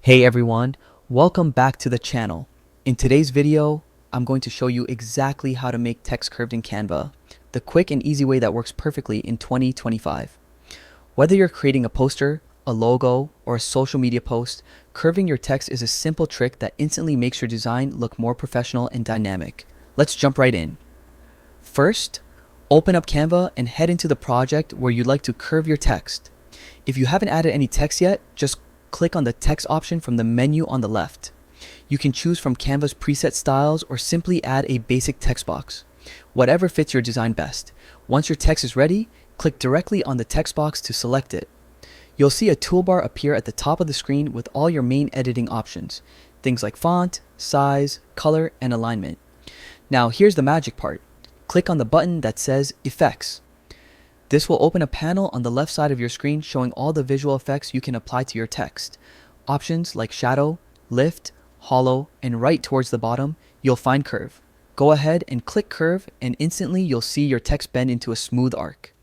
Hey everyone, welcome back to the channel. In today's video, I'm going to show you exactly how to make text curved in Canva, the quick and easy way that works perfectly in 2025. Whether you're creating a poster, a logo, or a social media post, curving your text is a simple trick that instantly makes your design look more professional and dynamic. Let's jump right in. First, open up Canva and head into the project where you'd like to curve your text. If you haven't added any text yet, just click on the text option from the menu on the left. You can choose from Canva's preset styles or simply add a basic text box, whatever fits your design best. Once your text is ready, click directly on the text box to select it. You'll see a toolbar appear at the top of the screen with all your main editing options, things like font, size, color, and alignment. Now here's the magic part. Click on the button that says Effects. This will open a panel on the left side of your screen showing all the visual effects you can apply to your text. Options like shadow, lift, hollow, and right towards the bottom, you'll find curve. Go ahead and click curve and instantly you'll see your text bend into a smooth arc.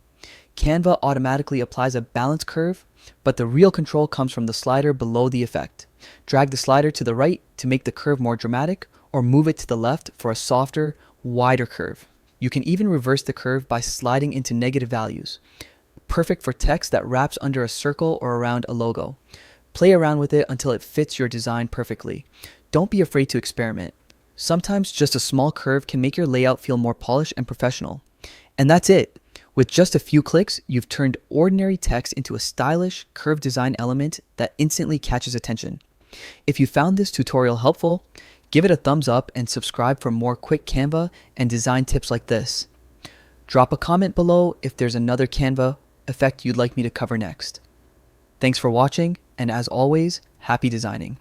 Canva automatically applies a balanced curve, but the real control comes from the slider below the effect. Drag the slider to the right to make the curve more dramatic, or move it to the left for a softer, wider curve. You can even reverse the curve by sliding into negative values. Perfect for text that wraps under a circle or around a logo. Play around with it until it fits your design perfectly. Don't be afraid to experiment. Sometimes just a small curve can make your layout feel more polished and professional. And that's it. With just a few clicks, you've turned ordinary text into a stylish, curved design element that instantly catches attention. If you found this tutorial helpful, give it a thumbs up and subscribe for more quick Canva and design tips like this. Drop a comment below if there's another Canva effect you'd like me to cover next. Thanks for watching, and as always, happy designing.